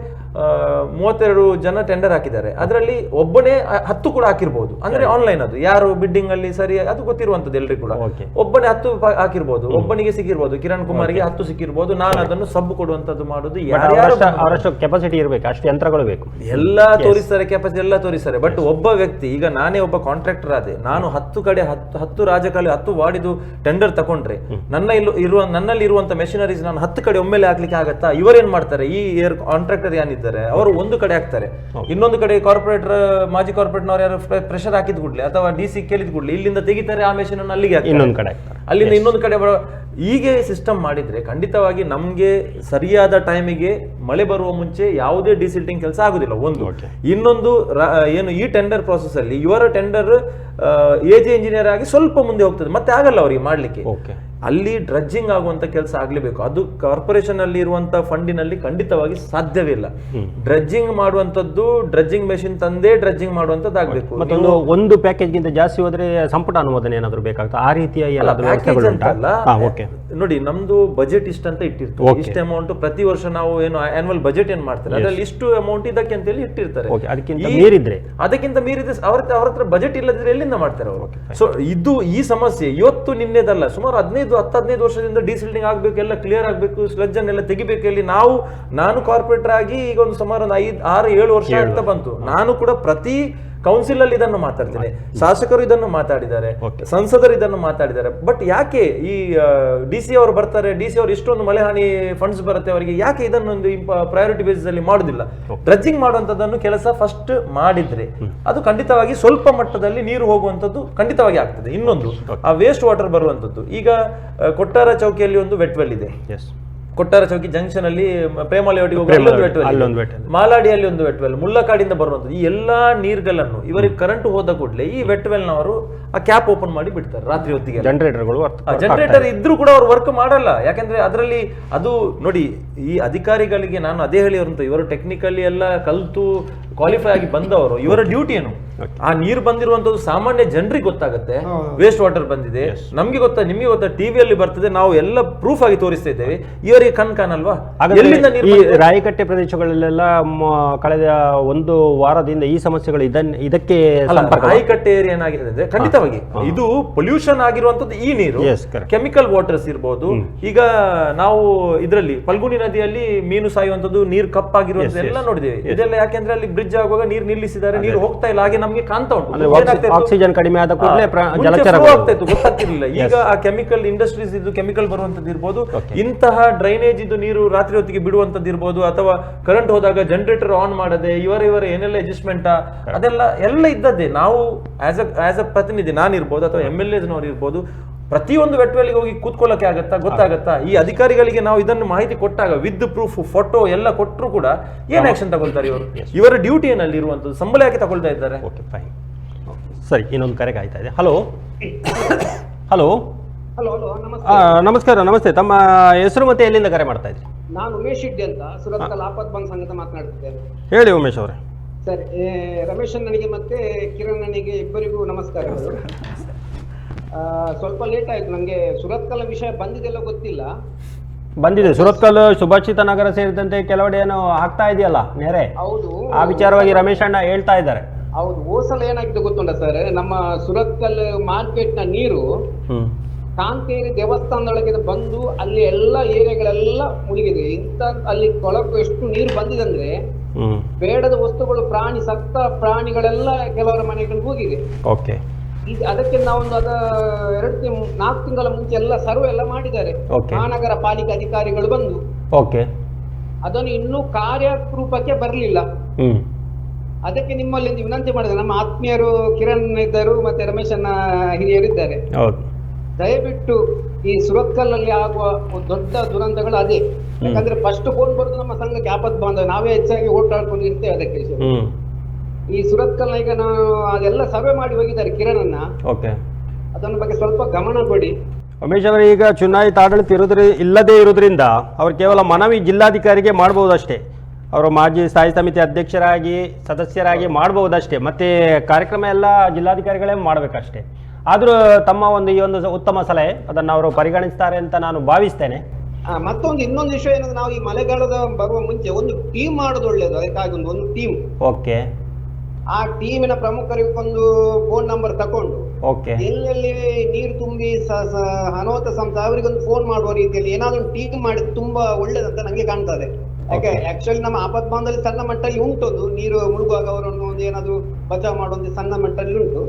32 ಜನ ಟೆಂಡರ್ ಹಾಕಿದ್ದಾರೆ. ಅದರಲ್ಲಿ ಒಬ್ಬನೇ 10 ಕೂಡ ಹಾಕಿರ್ಬೋದು. ಅಂದ್ರೆ ಆನ್ಲೈನ್, ಅದು ಯಾರು ಬಿಡ್ಡಿಂಗ್ ಅಲ್ಲಿ ಸರಿ ಅದು ಗೊತ್ತಿರುವಂತದ್ದು ಎಲ್ರಿಗೂ ಕೂಡ. ಒಬ್ಬನೇ 10 ಹಾಕಿರ್ಬೋದು, ಒಬ್ಬನಿಗೆ ಸಿಕ್ಕಿರ್ಬೋದು, ಕಿರಣ್ ಕುಮಾರ್ಗೆ 10 ಸಿಕ್ಕಿರ್ಬೋದು. ನಾನು ಅದನ್ನು ಸಬ್ ಕೊಡುವಂತದ್ದು ಮಾಡುದು. ಅವರಷ್ಟು ಕೆಪಾಸಿಟಿ ಇರಬೇಕು, ಅಷ್ಟು ಯಂತ್ರಗಳು ಬೇಕು. ಎಲ್ಲ ತೋರಿಸ್ತಾರೆ, ಕೆಪಾಸಿಟಿ ಎಲ್ಲ ತೋರಿಸ್ತಾರೆ. ಬಟ್ ಒಬ್ಬ ವ್ಯಕ್ತಿ, ಈಗ ನಾನೇ ಒಬ್ಬ ಕಾಂಟ್ರಾಕ್ಟರ್ ಆದೆ, ನಾನು 10 ಕಡೆ 10 ರಾಜಕಾಲುವೆ 10 ವಾರ್ಡಿದು ಟೆಂಡರ್ ತಗೊಂಡ್ರೆ ನನ್ನಲ್ಲಿ ಇರುವಂತ ಮೆಷಿನರೀಸ್ ನಾನು 10 ಕಡೆ ಒಮ್ಮೆಲೆ ಹಾಕ್ಲಿಕ್ಕೆ ಆಗತ್ತಾ? ಇವರೇನ್ ಮಾಡ್ತಾರೆ, ಈ ಕಾಂಟ್ರಾಕ್ಟರ್ ಏನಿದ್ದಾರೆ ಅವರು ಒಂದು ಕಡೆ ಹಾಕ್ತಾರೆ, ಇನ್ನೊಂದು ಕಡೆ ಕಾರ್ಪೊರೇಟರ್, ಮಾಜಿ ಕಾರ್ಪೊರೇಟರ್ ಯಾರು ಪ್ರೆಷರ್ ಹಾಕಿದ್ ಕೂಡಲೇ ಅಥವಾ DC ಕೇಳಿದ ಕೂಡಲೇ ಇಲ್ಲಿಂದ ತೆಗಿತಾರೆ, ಆ ಮೆಷಿನ್ ಅನ್ನು ಅಲ್ಲಿಗೆ ಇನ್ನೊಂದು ಕಡೆ, ಅಲ್ಲಿಂದ ಇನ್ನೊಂದು ಕಡೆ. ಹೀಗೆ ಸಿಸ್ಟಮ್ ಮಾಡಿದ್ರೆ ಖಂಡಿತವಾಗಿ ನಮ್ಗೆ ಸರಿಯಾದ ಟೈಮಿಗೆ ಮಳೆ ಬರುವ ಮುಂಚೆ ಯಾವುದೇ ಡಿಸಿಲ್ಟಿಂಗ್ ಕೆಲಸ ಆಗುದಿಲ್ಲ. ಒಂದು ಇನ್ನೊಂದು ಏನು ಈ ಟೆಂಡರ್ ಪ್ರಾಸೆಸ್ ಅಲ್ಲಿ ಇವರ ಟೆಂಡರ್ ಎಜೆ ಇಂಜಿನಿಯರ್ ಆಗಿ ಸ್ವಲ್ಪ ಮುಂದೆ ಹೋಗ್ತದೆ, ಮತ್ತೆ ಆಗಲ್ಲ ಅವರಿಗೆ ಮಾಡ್ಲಿಕ್ಕೆ. ಅಲ್ಲಿ ಡ್ರಜ್ಜಿಂಗ್ ಆಗುವಂತ ಕೆಲಸ ಆಗ್ಲೇಬೇಕು. ಅದು ಕಾರ್ಪೊರೇಷನ್ ಅಲ್ಲಿ ಇರುವಂತ ಫಂಡಿನಲ್ಲಿ ಖಂಡಿತವಾಗಿ ಸಾಧ್ಯವಿಲ್ಲ. ಡ್ರಜ್ಜಿಂಗ್ ಮಾಡುವಂತದ್ದು, ಡ್ರಜ್ಜಿಂಗ್ ಮೆಷಿನ್ ತಂದೆ ಡ್ರಜ್ಜಿಂಗ್ ಮಾಡುವಂತದ್ದು ಆಗ್ಬೇಕು. ಮತ್ತೊಂದು ಒಂದು ಪ್ಯಾಕೇಜ್ ಗಿಂತ ಜಾಸ್ತಿ ಹೋದ್ರೆ ಸಂಪುಟ ಅನುಮೋದನೆ ಏನಾದ್ರು ಬೇಕಾಗ್ತದೆ, ಆ ರೀತಿಯ ನೋಡಿ, ನಮ್ದು ಬಜೆಟ್ ಇಷ್ಟ ಅಂತ ಇಟ್ಟಿರ್ತೀವಿ. ಇಷ್ಟು ಅಮೌಂಟ್ ಪ್ರತಿ ವರ್ಷ ನಾವು ಏನು ಆನ್ಯುವಲ್ ಬಜೆಟ್ ಏನ್ ಮಾಡ್ತಾರೆ ಅದ್ರಲ್ಲಿ ಇಷ್ಟು ಅಮೌಂಟ್ ಇದಕ್ಕೆ ಅಂತ ಹೇಳಿ ಇಟ್ಟಿರ್ತಾರೆ. ಅದಕ್ಕಿಂತ ಮೀರಿದ್ರೆ ಅವ್ರ ಹತ್ರ ಬಜೆಟ್ ಇಲ್ಲದಿದ್ರೆ ಎಲ್ಲಿಂದ ಮಾಡ್ತಾರೆ ಅವರು? ಸೊ ಇದು ಈ ಸಮಸ್ಯೆ ಇವತ್ತು ನಿನ್ನೆದಲ್ಲ, ಸುಮಾರು 10-15 ವರ್ಷದಿಂದ ಡಿಸಿಲ್ಟಿಂಗ್ ಆಗ್ಬೇಕು, ಎಲ್ಲ ಕ್ಲಿಯರ್ ಆಗ್ಬೇಕು, ಸ್ಲಜ್ ಅನ್ನೆಲ್ಲ ತೆಗಿಬೇಕು. ಇಲ್ಲಿ ನಾನು ಕಾರ್ಪೊರೇಟರ್ ಆಗಿ ಈಗ ಒಂದು ಸುಮಾರು 5-6-7 ವರ್ಷ ಆಗ್ತಾ ಬಂತು. ನಾನು ಕೂಡ ಪ್ರತಿ ಕೌನ್ಸಿಲ್ ಅಲ್ಲಿ ಇದನ್ನು ಮಾತಾಡ್ತೇನೆ, ಶಾಸಕರು ಇದನ್ನು ಮಾತಾಡಿದ್ದಾರೆ, ಸಂಸದರು ಇದನ್ನು ಮಾತಾಡಿದ್ದಾರೆ. ಬಟ್ ಯಾಕೆ ಈ DC ಅವರು ಬರ್ತಾರೆ, DC ಅವರು ಇಷ್ಟೊಂದು ಮಳೆ ಹಾನಿ ಫಂಡ್ಸ್ ಬರುತ್ತೆ ಅವರಿಗೆ, ಯಾಕೆ ಇದನ್ನೊಂದು ಪ್ರಯಾರಿಟಿ ಬೇಸಿಸ್ ಅಲ್ಲಿ ಮಾಡುದಿಲ್ಲ? ಡ್ರಜ್ಜಿಂಗ್ ಮಾಡುವಂತದ್ದನ್ನು ಕೆಲಸ ಫಸ್ಟ್ ಮಾಡಿದ್ರೆ ಅದು ಖಂಡಿತವಾಗಿ ಸ್ವಲ್ಪ ಮಟ್ಟದಲ್ಲಿ ನೀರು ಹೋಗುವಂತದ್ದು ಖಂಡಿತವಾಗಿ ಆಗ್ತದೆ. ಇನ್ನೊಂದು ಆ ವೇಸ್ಟ್ ವಾಟರ್ ಬರುವಂತದ್ದು, ಈಗ ಕೊಟ್ಟಾರ ಚೌಕಿಯಲ್ಲಿ ಒಂದು ವೆಟ್ ವೆಲ್ ಇದೆ, ಕೊಟ್ಟಾರ ಚೌಕಿ ಜಂಕ್ಷನ್ ಅಲ್ಲಿ ಪ್ರೇಮಾಲಯೊಟ್ಟಿಗೆ ಹೋಗುವ ಮಾಲಾಡಿಯಲ್ಲಿ ಒಂದು ವೆಟ್ ವೆಲ್, ಮುಲ್ಲಕಾಡಿಂದ ಬರುವಂತದ್ದು. ಈ ಎಲ್ಲಾ ನೀರುಗಳನ್ನು ಇವರಿಗೆ ಕರೆಂಟ್ ಹೋದ ಕೂಡಲೇ ಈ ವೆಟ್ ವೆಲ್ ನವರು ಆ ಕ್ಯಾಪ್ ಓಪನ್ ಮಾಡಿ ಬಿಡ್ತಾರೆ ರಾತ್ರಿ ಹೊತ್ತಿಗೆ. ಜನರೇಟರ್ ಇದ್ರೂ ಕೂಡ ಅವ್ರು ವರ್ಕ್ ಮಾಡಲ್ಲ, ಯಾಕಂದ್ರೆ ಅದರಲ್ಲಿ ಅದು ನೋಡಿ, ಈ ಅಧಿಕಾರಿಗಳಿಗೆ ನಾನು ಅದೇ ಹೇಳಿರುವಂತ, ಇವರು ಟೆಕ್ನಿಕಲಿ ಎಲ್ಲ ಕಲ್ತು ಕ್ವಾಲಿಫೈ ಆಗಿ ಬಂದವರು, ಇವರ ಡ್ಯೂಟಿ ಏನು? ಆ ನೀರು ಬಂದಿರುವಂತದ್ದು ಸಾಮಾನ್ಯ ಜನರಿಗೆ ಗೊತ್ತಾಗುತ್ತೆ, ವೇಸ್ಟ್ ವಾಟರ್ ಬಂದಿದೆ, ನಮ್ಗೆ ಗೊತ್ತಾ, ನಿಮ್ಗೆ ಗೊತ್ತಾ, ಟಿವಿಯಲ್ಲಿ ಬರ್ತದೆ, ನಾವು ಎಲ್ಲ ಪ್ರೂಫ್ ಆಗಿ ತೋರಿಸ್ತಾ ಇದ್ದೇವೆ, ಇವರಿಗೆ ಕಾಣಲ್ವಾ? ಎಲ್ಲಿಂದ ಈ ರಾಯಕಟ್ಟೆ ಪ್ರದೇಶಗಳಲ್ಲೆಲ್ಲ ಕಳೆದ ಒಂದು ವಾರದಿಂದ ಈ ಸಮಸ್ಯೆಗಳು ಇದಕ್ಕೆ ರಾಯಕಟ್ಟೆ ಏರಿಯಾ ಏನಾಗಿದೆ ಅಂದ್ರೆ ಖಂಡಿತವಾಗಿ ಇದು ಪೊಲ್ಯೂಷನ್ ಆಗಿರುವಂತದ್ದು. ಈ ನೀರು ಕೆಮಿಕಲ್ ವಾಟರ್ಸ್ ಇರ್ಬೋದು. ಈಗ ನಾವು ಇದರಲ್ಲಿ ಫಲ್ಗುಣಿ ನದಿಯಲ್ಲಿ ಮೀನು ಸಾಯುವಂತದ್ದು, ನೀರು ಕಪ್ಪಾಗಿರುವಂತದ್ದು ಎಲ್ಲ ನೋಡಿದ್ದೇವೆ. ಇದೆಲ್ಲ ಯಾಕೆಂದ್ರೆ ಅಲ್ಲಿ ಬ್ರಿಡ್ಜ್ ಆಗುವಾಗ ನೀರು ನಿಲ್ಲಿಸಿದ್ದಾರೆ, ನೀರು ಹೋಗ್ತಾ ಇಲ್ಲ, ಹಾಗೆ ನಮ್ಗೆ ಕಾಣ್ತಾ ಉಂಟು. ಆಕ್ಸಿಜನ್ ಕಡಿಮೆ ಆದ ಕೂಡಲೇ ಗೊತ್ತಾಗ್ತಿರ್ಲಿಲ್ಲ. ಈಗ ಆ ಕೆಮಿಕಲ್ ಇಂಡಸ್ಟ್ರೀಸ್ ಇದು ಕೆಮಿಕಲ್ ಬರುವಂತದ್ದು ಇರ್ಬೋದು, ಇಂತಹ ಡ್ರೈನೇಜ್ ಇದು ನೀರು ರಾತ್ರಿ ಹೊತ್ತಿಗೆ ಬಿಡುವಂತದ್ದು ಇರ್ಬೋದು, ಅಥವಾ ಕರೆಂಟ್ ಹೋದಾಗ ಜನರೇಟರ್ ಆನ್ ಮಾಡದೆ ಇವರ ಏನೆಲ್ಲ ಅಡ್ಜಸ್ಟ್ಮೆಂಟ್ ಎಲ್ಲ ಇದ್ದದ್ದೇ. ನಾವು ಆಸ್ ಅ ಪ್ರತಿನಿಧಿ ನಾನಿರ್ಬೋದು ಅಥವಾ MLAs ನವರು ಇರ್ಬೋದು, ಪ್ರತಿಯೊಂದು ವೆಟ್ವೆಲ್ಗೆ ಹೋಗಿ ಕೂತ್ಕೊಳ್ಳಕ್ಕೆ ಗೊತ್ತಾಗತ್ತಾ? ಈ ಅಧಿಕಾರಿಗಳಿಗೆ ನಾವು ಇದನ್ನು ಮಾಹಿತಿ ಕೊಟ್ಟಾಗ ವಿತ್ ಪ್ರೂಫ್ ಫೋಟೋ ಎಲ್ಲ ಕೊಟ್ಟರು ಕೂಡ ಏನ್ ಆಕ್ಷನ್ ತಗೊಳ್ತಾರೆ ಇವರು? ಇವರ ಡ್ಯೂಟಿ ಏನಲ್ಲಿ ಇರುವಂತದ್ದು, ಸಂಬಳ ಯಾಕೆ ತಗೊಳ್ತಾ ಇದ್ದಾರೆ? ಸರಿ, ಇನ್ನೊಂದು ಕರೆ ಆಯ್ತಾ ಇದೆ. ಹಲೋ ಹಲೋ ಹಲೋ ನಮಸ್ಕಾರ. ನಮಸ್ತೆ, ತಮ್ಮ ಹೆಸರು ಮತ್ತೆ ಎಲ್ಲಿಂದ ಕರೆ ಮಾಡ್ತಾ ಇದ್ರಿ? ನಾನು ಉಮೇಶ್ ಶೆಟ್ಟಿ ಅಂತ ಸುರತ್ಕಲ್ ಆಪತ್ ಬಂದ್ ಸಂಘದ ಮಾತನಾಡ್ತಿದ್ದೇನೆ. ಹೇಳಿ ಉಮೇಶ್ ಅವರೇ. ಸರ್, ರಮೇಶ್ ಅಣ್ಣನಿಗೆ ಮತ್ತೆ ಕಿರಣ್ ಅಣ್ಣನಿಗೆ ಇಬ್ಬರಿಗೂ ನಮಸ್ಕಾರಗಳು. ಸ್ವಲ್ಪ ಲೇಟ್ ಆಯ್ತು, ನಂಗೆ ಸುರತ್ಕಲ್ ವಿಷಯ ಬಂದಿದೆಲ್ಲ ಗೊತ್ತಿಲ್ಲ. ಬಂದಿದೆ, ಸುರತ್ಕಲ್ ಸುಭಾಷಿತ ನಗರ ಸೇರಿದಂತೆ ಕೆಲವೆಡೆ ಏನೋ ಆಗ್ತಾ ಇದೆಯಲ್ಲ ನೆರೆ, ಹೌದು, ಆ ವಿಚಾರವಾಗಿ ರಮೇಶ್ ಅಣ್ಣ ಹೇಳ್ತಾ ಇದ್ದಾರೆ. ಹೌದು, ಹೋಸಲ ಏನಾಗಿದೆ ಗೊತ್ತುಂಟ ಸರ್, ನಮ್ಮ ಸುರತ್ಕಲ್ ಮಾರ್ಕೆಟ್ ನ ನೀರು ಕಾಂತೇರಿ ದೇವಸ್ಥಾನದೊಳಗೆ ಬಂದು ಅಲ್ಲಿ ಎಲ್ಲ ಏರಿಯಾಗಳೆಲ್ಲ ಮುಳುಗಿದೆ. ಇಂತ ಅಲ್ಲಿ ಕೊಳಕು ಎಷ್ಟು ನೀರು ಬಂದಿದೆ ಅಂದ್ರೆ ಬೇಡದ ವಸ್ತುಗಳು, ಸತ್ತ ಪ್ರಾಣಿಗಳೆಲ್ಲ ಕೆಲವರ ಮನೆಗಳಿಗೆ ಹೋಗಿದೆ. ಈಗ ಅದಕ್ಕೆ ನಾವೊಂದು 4 ತಿಂಗಳ ಮುಂಚೆ ಎಲ್ಲ ಸರ್ವೆ ಎಲ್ಲ ಮಾಡಿದ್ದಾರೆ ಮಹಾನಗರ ಪಾಲಿಕೆ ಅಧಿಕಾರಿಗಳು ಬಂದು. ಅದನ್ನು ಇನ್ನೂ ಕಾರ್ಯರೂಪಕ್ಕೆ ಬರಲಿಲ್ಲ. ಅದಕ್ಕೆ ನಿಮ್ಮಲ್ಲಿ ವಿನಂತಿ ಮಾಡಿದೆ, ನಮ್ಮ ಆತ್ಮೀಯರು ಕಿರಣ್ ಇದ್ದರು ಮತ್ತೆ ರಮೇಶ್ ಅನ್ನ ಹಿರಿಯರಿದ್ದಾರೆ, ದಯವಿಟ್ಟು ಈ ಸುರತ್ಕಲ್ ಅಲ್ಲಿ ಆಗುವ ದೊಡ್ಡ ದುರಂತಗಳು ಅದೇ. ಯಾಕಂದ್ರೆ ಫಸ್ಟ್ ಫೋನ್ ಬರುದು ನಮ್ಮ ಸಂಘಕ್ಕೆ ಆಪತ್ ಬಾಂಧವ, ನಾವೇ ಹೆಚ್ಚಾಗಿ ಓಟಾಡ್ಕೊಂಡು ಇರ್ತೇವೆ. ಅದಕ್ಕೆ ಈ ಸುರತ್ಕಲ್ ಈಗ ನಾವು ಅದೆಲ್ಲ ಸರ್ವೆ ಮಾಡಿ ಹೋಗಿದ್ದಾರೆ ಕಿರಣ್ ಅನ್ನ, ಅದನ್ನ ಬಗ್ಗೆ ಸ್ವಲ್ಪ ಗಮನ ಕೊಡಿ. ಉಮೇಶ್ ಅವರು, ಈಗ ಚುನಾಯಿತ ಆಡಳಿತ ಇಲ್ಲದೇ ಇರುವುದರಿಂದ ಅವರು ಕೇವಲ ಮನವಿ ಜಿಲ್ಲಾಧಿಕಾರಿಗೆ ಮಾಡಬಹುದಷ್ಟೇ, ಅವರು ಮಾಜಿ ಸ್ಥಾಯಿ ಸಮಿತಿ ಅಧ್ಯಕ್ಷರಾಗಿ ಸದಸ್ಯರಾಗಿ ಮಾಡಬಹುದಷ್ಟೇ, ಮತ್ತೆ ಕಾರ್ಯಕ್ರಮ ಎಲ್ಲ ಜಿಲ್ಲಾಧಿಕಾರಿಗಳೇ ಮಾಡಬೇಕಷ್ಟೇ. ಆದರೂ ತಮ್ಮ ಈ ಒಂದು ಉತ್ತಮ ಸಲಹೆ, ಅದನ್ನು ಅವರು ಪರಿಗಣಿಸ್ತಾರೆ ಅಂತ ನಾನು ಭಾವಿಸ್ತೇನೆ. ಇನ್ನೊಂದು ವಿಷಯ ಏನಂದ್ರೆ, ನಾವು ಈ ಮಳೆಗಾಲದ ಬರುವ ಮುಂಚೆ ಒಂದು ಟೀಮ್ ಮಾಡೋದು ಒಳ್ಳೇದು. ಅದಕ್ಕಾಗಿ ಒಂದು ಟೀಮ್, ಆ ಟೀಮಿನ ಪ್ರಮುಖರಿಗೆ ಒಂದು ಫೋನ್ ನಂಬರ್ ತಕೊಂಡು ಎಲ್ಲೆಲ್ಲಿ ನೀರು ತುಂಬಿ ಅನಾಹುತ ಸಂಸ್ಥೆ ಅವರಿಗೊಂದು ಫೋನ್ ಮಾಡುವ ರೀತಿಯಲ್ಲಿ ಏನಾದ್ರು ಟೀಮ್ ಮಾಡಿದ್ರೆ ತುಂಬಾ ಒಳ್ಳೇದಂತ ನಂಗೆ ಕಾಣ್ತದೆ. ಯಾಕೆ ಆಕ್ಚುಲಿ ನಮ್ಮ ಆಪತ್ ಬಾಂಧವಲ್ಲಿ ಸಣ್ಣ ಮಟ್ಟದಲ್ಲಿ ಉಂಟು, ನೀರು ಮುಳುಗುವಾಗ ಅವರನ್ನು ಒಂದು ಏನಾದ್ರು ಬಚಾವ್ ಮಾಡುವಂತ ಸಣ್ಣ ಮಟ್ಟದಲ್ಲಿ ಉಂಟು.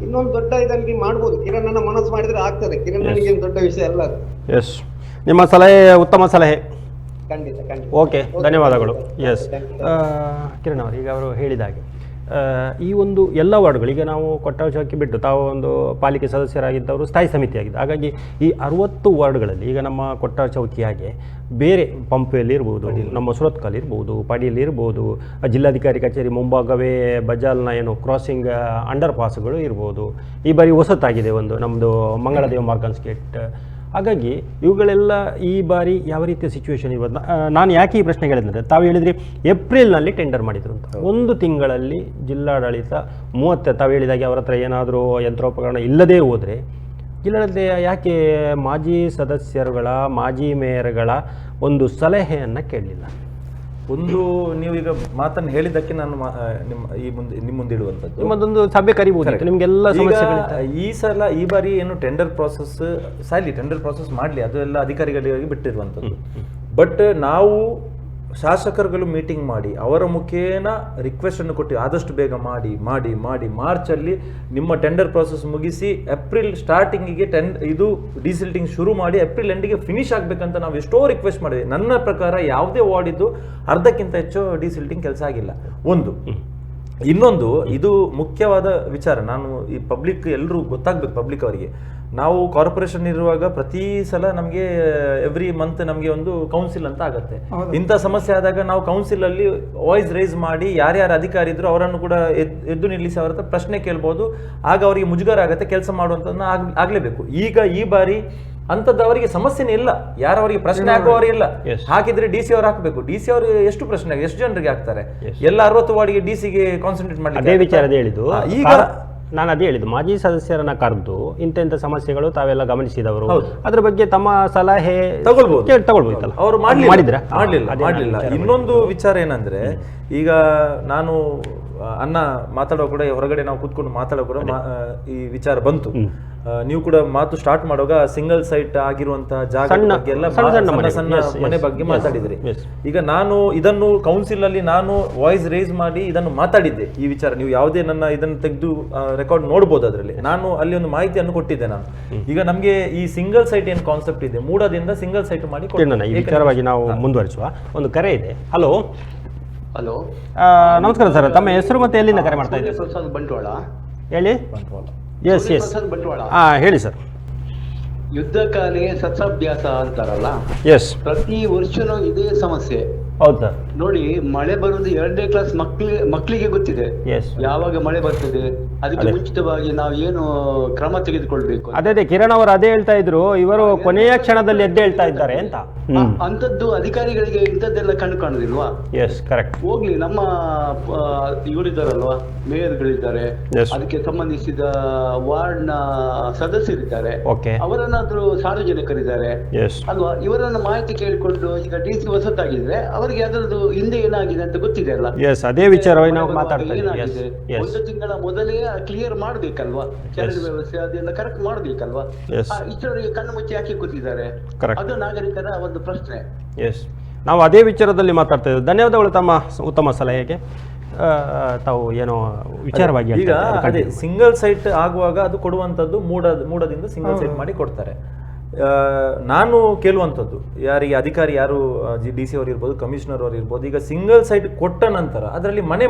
ಇನ್ನೊಂದು ದೊಡ್ಡ ಇದರಲ್ಲಿ ಮಾಡ್ಬೋದು, ಕಿರಣ್ ಮನಸ್ಸು ಮಾಡಿದ್ರೆ ಆಗ್ತದೆ. ಕಿರಣ್ ದೊಡ್ಡ ವಿಷಯ ಅಲ್ಲ ಅದು. ನಿಮ್ಮ ಸಲಹೆ ಉತ್ತಮ ಸಲಹೆ, ಖಂಡಿತ. ಓಕೆ, ಧನ್ಯವಾದಗಳು. ಕಿರಣ್ ಅವರು, ಈಗ ಅವರು ಹೇಳಿದ ಹಾಗೆ ಈ ಒಂದು ಎಲ್ಲ ವಾರ್ಡ್ಗಳು, ಈಗ ನಾವು ಕೊಟ್ಟಾರ ಚೌಕಿ ಬಿಟ್ಟು ತಾವು ಒಂದು ಪಾಲಿಕೆ ಸದಸ್ಯರಾಗಿದ್ದವರು ಸ್ಥಾಯಿ ಸಮಿತಿಯಾಗಿದ್ದು, ಹಾಗಾಗಿ ಈ 60 ವಾರ್ಡ್ಗಳಲ್ಲಿ ಈಗ ನಮ್ಮ ಕೊಟ್ಟಾರ ಚೌಕಿ ಹಾಗೆ ಬೇರೆ ಪಂಪೆಯಲ್ಲಿ ಇರ್ಬೋದು, ನಮ್ಮ ಸುರತ್ಕಲ್ ಇರ್ಬೋದು, ಪಾಡಿಯಲ್ಲಿ ಇರ್ಬೋದು, ಜಿಲ್ಲಾಧಿಕಾರಿ ಕಚೇರಿ ಮುಂಭಾಗವೇ ಬಜಾಲ್ನ ಏನು ಕ್ರಾಸಿಂಗ್ ಅಂಡರ್ ಪಾಸ್ಗಳು ಇರ್ಬೋದು. ಈ ಬಾರಿ ಹೊಸತಾಗಿದೆ ಒಂದು ನಮ್ಮದು ಮಂಗಳದೇವ ಮಾರ್ಗನ್ಸ್ ಗೇಟ್. ಹಾಗಾಗಿ ಇವುಗಳೆಲ್ಲ ಈ ಬಾರಿ ಯಾವ ರೀತಿಯ ಸಿಚುವೇಶನ್ ಇರೋದು. ನಾನು ಯಾಕೆ ಈ ಪ್ರಶ್ನೆ ಹೇಳಿದ್ರೆ, ತಾವು ಹೇಳಿದ್ರಿ ಏಪ್ರಿಲ್ನಲ್ಲಿ ಟೆಂಡರ್ ಮಾಡಿದ್ರು ಅಂತ, 1 ತಿಂಗಳಲ್ಲಿ ಜಿಲ್ಲಾಡಳಿತ 30, ತಾವು ಹೇಳಿದಾಗೆ ಅವರ ಹತ್ರ ಏನಾದರೂ ಯಂತ್ರೋಪಕರಣ ಇಲ್ಲದೇ ಹೋದರೆ ಜಿಲ್ಲಾಡಳಿತ ಯಾಕೆ ಮಾಜಿ ಸದಸ್ಯರುಗಳ, ಮಾಜಿ ಮೇಯರ್ಗಳ ಒಂದು ಸಲಹೆಯನ್ನು ಕೇಳಲಿಲ್ಲ? ಒಂದು, ನೀವು ಈಗ ಮಾತನ್ನು ಹೇಳಿದ್ದಕ್ಕೆ ನಾನು ನಿಮ್ಮ ಮುಂದೆ ಇಡುವಂಥದ್ದು, ನಿಮ್ಮದೊಂದು ಸಭೆ ಕರಿಬಹುದು, ನಿಮಗೆಲ್ಲ ಸಮಸ್ಯೆಗಳು. ಈ ಬಾರಿ ಏನು ಟೆಂಡರ್ ಪ್ರಾಸೆಸ್ ಮಾಡಲಿ, ಅದು ಎಲ್ಲ ಅಧಿಕಾರಿಗಳಿಗೆ ಬಿಟ್ಟಿರುವಂಥದ್ದು. ಬಟ್ ನಾವು ಶಾಸಕರುಗಳು ಮೀಟಿಂಗ್ ಮಾಡಿ ಅವರ ಮುಖೇನ ರಿಕ್ವೆಸ್ಟ್ ಅನ್ನು ಕೊಟ್ಟು ಆದಷ್ಟು ಬೇಗ ಮಾಡಿ ಮಾರ್ಚಲ್ಲಿ ನಿಮ್ಮ ಟೆಂಡರ್ ಪ್ರಾಸೆಸ್ ಮುಗಿಸಿ ಏಪ್ರಿಲ್ ಸ್ಟಾರ್ಟಿಂಗಿಗೆ ಇದು ಡಿಸಿಲ್ಟಿಂಗ್ ಶುರು ಮಾಡಿ ಏಪ್ರಿಲ್ ಎಂಡಿಗೆ ಫಿನಿಶ್ ಆಗಬೇಕಂತ ನಾವು ಎಷ್ಟೋ ರಿಕ್ವೆಸ್ಟ್ ಮಾಡಿದ್ವಿ. ನನ್ನ ಪ್ರಕಾರ ಯಾವುದೇ ವಾರ್ಡ್ ಇದ್ದು ಅರ್ಧಕ್ಕಿಂತ ಹೆಚ್ಚು ಡಿಸಿಲ್ಟಿಂಗ್ ಕೆಲಸ ಆಗಿಲ್ಲ. ಒಂದು ಇನ್ನೊಂದು ಇದು ಮುಖ್ಯವಾದ ವಿಚಾರ, ನಾನು ಈ ಪಬ್ಲಿಕ್ ಎಲ್ಲರೂ ಗೊತ್ತಾಗಬೇಕು, ಪಬ್ಲಿಕ್ ಅವರಿಗೆ. ನಾವು ಕಾರ್ಪೊರೇಷನ್ ಇರುವಾಗ ಪ್ರತಿ ಸಲ ನಮಗೆ ಎವ್ರಿ ಮಂತ್ ನಮಗೆ ಒಂದು ಕೌನ್ಸಿಲ್ ಅಂತ ಆಗುತ್ತೆ. ಇಂಥ ಸಮಸ್ಯೆ ಆದಾಗ ನಾವು ಕೌನ್ಸಿಲ್ ಅಲ್ಲಿ ವಾಯ್ಸ್ ರೈಸ್ ಮಾಡಿ ಯಾರ್ಯಾರು ಅಧಿಕಾರಿ ಇದ್ರು ಅವರನ್ನು ಕೂಡ ಎದ್ದು ನಿಲ್ಲಿಸಿ ಅವರ ಹತ್ರ ಪ್ರಶ್ನೆ ಕೇಳ್ಬೋದು. ಆಗ ಅವರಿಗೆ ಮುಜುಗರ ಆಗುತ್ತೆ, ಕೆಲಸ ಮಾಡುವಂಥದ್ದನ್ನ ಆಗ್ಲೇಬೇಕು. ಈಗ ಈ ಬಾರಿ ಅಂತದವರಿಗೆ ಸಮಸ್ಯೆನೇ ಇಲ್ಲ, ಯಾರವರಿಗೆ ಪ್ರಶ್ನೆ ಹಾಕುವವರೇ ಇಲ್ಲ. ಹಾಕಿದ್ರೆ ಡಿ ಸಿ ಅವ್ರು ಹಾಕಬೇಕು. ಡಿ ಸಿ ಅವರು ಎಷ್ಟು ಪ್ರಶ್ನೆ ಎಷ್ಟು ಜನರಿಗೆ ಹಾಕ್ತಾರೆ? ಎಲ್ಲ 60 ವಾರ್ಡ್ಗೆ ಡಿ ಸಿಗೆ ಕಾನ್ಸಂಟ್ರೇಟ್ ಮಾಡಿ ಅದೇ ವಿಚಾರದ ಹೇಳಿದ್ದು. ಈಗ ನಾನು ಅದೇ ಹೇಳಿದ್ದು, ಮಾಜಿ ಸದಸ್ಯರನ್ನ ಕರೆದು ಇಂಥ ಸಮಸ್ಯೆಗಳು ತಾವೆಲ್ಲ ಗಮನಿಸಿದವರು, ಅದ್ರ ಬಗ್ಗೆ ತಮ್ಮ ಸಲಹೆ ತಗೊಳ್ಬೋದಲ್ಲ. ಅವರು ಮಾಡಲಿಲ್ಲ. ಇನ್ನೊಂದು ವಿಚಾರ ಏನಂದ್ರೆ, ಈಗ ನಾನು ಅನ್ನ ಮಾತಾಡೋ ಕೂಡ ಹೊರಗಡೆ ನಾವು ಕೂತ್ಕೊಂಡು ಮಾತಾಡೋ ಕೂಡ ಈ ವಿಚಾರ ಬಂತು. ನೀವು ಕೂಡ ಮಾತು ಸ್ಟಾರ್ಟ್ ಮಾಡುವಾಗ ಸಿಂಗಲ್ ಸೈಟ್ ಆಗಿರುವಂತಹ ಜಾಗ ಬಗ್ಗೆ ಎಲ್ಲ ಸಣ್ಣ ಮನೆ ಬಗ್ಗೆ ಮಾತಾಡಿದ್ರಿ. ಈಗ ನಾನು ಇದನ್ನು ಕೌನ್ಸಿಲ್ ಅಲ್ಲಿ ನಾನು ವಾಯ್ಸ್ ರೇಸ್ ಮಾಡಿ ಇದನ್ನು ಮಾತಾಡಿದ್ದೆ. ಈ ವಿಚಾರ ನೀವು ಯಾವುದೇ ನನ್ನ ಇದನ್ನು ತೆಗೆದು ರೆಕಾರ್ಡ್ ನೋಡ್ಬೋದು. ಅದರಲ್ಲಿ ನಾನು ಅಲ್ಲಿ ಒಂದು ಮಾಹಿತಿಯನ್ನು ಕೊಟ್ಟಿದ್ದೆ. ನಾನು ಈಗ ನಮಗೆ ಈ ಸಿಂಗಲ್ ಸೈಟ್ ಏನು ಕಾನ್ಸೆಪ್ಟ್ ಇದೆ, ಮೂಡದಿಂದ ಸಿಂಗಲ್ ಸೈಟ್ ಮಾಡಿ ಈ ವಿಚಾರವಾಗಿ ನಾವು ಮುಂದುವರಿಸುವ. ಒಂದು ಕರೆ ಇದೆ. ಹಲೋ ಹಲೋ, ನಮಸ್ಕಾರ ಸರ್, ತಮ್ಮ ಹೆಸರು ಮತ್ತೆ ಎಲ್ಲಿಂದ ಕರೆ ಮಾಡ್ತಾ ಇದ್ದೀರಿ? ಪ್ರಸಾದ್ ಬಂಟ್ವಾಳ ಹೇಳಿ. ಎಸ್ ಬಂಟ್ವಾಳ. ಹೇಳಿ ಸರ್. ಯುದ್ಧಕಾಲೇ ಸತ್ಸಾಭ್ಯಾಸ ಅಂತಾರಲ್ಲ, ಎಸ್, ಪ್ರತಿ ವರ್ಷನೂ ಇದೇ ಸಮಸ್ಯೆ. ಹೌದು ಸರ್. ನೋಡಿ, ಮಳೆ ಬರುವುದು 2ನೇ ಕ್ಲಾಸ್ ಮಕ್ಕಳಿಗೆ ಗೊತ್ತಿದೆ ಯಾವಾಗ ಮಳೆ ಬರ್ತದೆ. ಅದಕ್ಕೆ ಮುಂಚಿತವಾಗಿ ನಾವು ಏನು ಕ್ರಮ ತೆಗೆದುಕೊಳ್ಬೇಕು. ಅದೇ ಕಿರಣ್ ಅವರು ಅದೇ ಹೇಳ್ತಾ ಇದ್ರು, ಇವರು ಕೊನೆಯ ಕ್ಷಣದಲ್ಲಿ ಎದ್ದು ಹೇಳ್ತಾ ಇದ್ದಾರೆ ಅಂತ. ಅಂತದ್ದು ಅಧಿಕಾರಿಗಳಿಗೆ ಇಂಥದ್ದೆಲ್ಲ ಕಣ್ಣು ಕಾಣುದಿಲ್ವಾ? S, correct. ಹೋಗ್ಲಿ, ನಮ್ಮ ಇವರಿದ್ದಾರಲ್ವಾ, ಮೇಯರ್ಗಳಿದ್ದಾರೆ, ಅದಕ್ಕೆ ಸಂಬಂಧಿಸಿದ ವಾರ್ಡ್ ನ ಸದಸ್ಯರಿದ್ದಾರೆ, ಅವರನ್ನಾದ್ರೂ ಸಾರ್ವಜನಿಕರಿದ್ದಾರೆ ಅಲ್ವಾ, ಇವರನ್ನ ಮಾಹಿತಿ ಕೇಳಿಕೊಂಡು ಈಗ DC ಹೊಸತಾಗಿದ್ರೆ ಅವರಿಗೆ ಅದರದ್ದು ಹಿಂದೆ ಏನಾಗಿದೆ ಅಂತ ಗೊತ್ತಿದೆ ಅಲ್ಲ. ಅದೇ ವಿಚಾರವಾಗಿ ನಾವು ಮಾತಾಡ್ತಾ ಏನಾಗಿದೆ, 1 ತಿಂಗಳ ಮೊದಲೇ ಕ್ಲಿಯರ್ ಮಾಡ್ಬೇಕಲ್ವಾ, ಚರಂಡಿ ವ್ಯವಸ್ಥೆ ಅದೆಲ್ಲ ಕರೆಕ್ಟ್ ಮಾಡ್ಬೇಕಲ್ವಾ. ಇಷ್ಟರವರೆಗೆ ಕಣ್ಣು ಮುಚ್ಚಿ ಯಾಕೆ ಕೂತಿದ್ದಾರೆ? ಅದು ನಾಗರಿಕರ ಒಂದು ಪ್ರಶ್ನೆ. ನಾವು ಅದೇ ವಿಚಾರದಲ್ಲಿ ಮಾತಾಡ್ತಾ ಇದ್ದೀವಿ. ಧನ್ಯವಾದಗಳು ತಮ್ಮ ಉತ್ತಮ ಸಲಹೆಗೆ. ತಾವು ಏನೋ ವಿಚಾರವಾಗಿ ಈಗ ಅದೇ ಸಿಂಗಲ್ ಸೈಟ್ ಆಗುವಾಗ ಅದು ಕೊಡುವಂಥದ್ದು ಮೂಡದಿಂದ ಸಿಂಗಲ್ ಸೈಟ್ ಮಾಡಿ ಕೊಡ್ತಾರೆ. ನಾನು ಕೇಳುವಂಥದ್ದು, ಯಾರಿಗೆ ಅಧಿಕಾರಿ ಯಾರು DC ಅವರು ಇರ್ಬೋದು, ಕಮಿಷನರ್ ಅವರು ಇರ್ಬೋದು, ಈಗ ಸಿಂಗಲ್ ಸೈಟ್ ಕೊಟ್ಟ ನಂತರ ಅದರಲ್ಲಿ ಮನೆ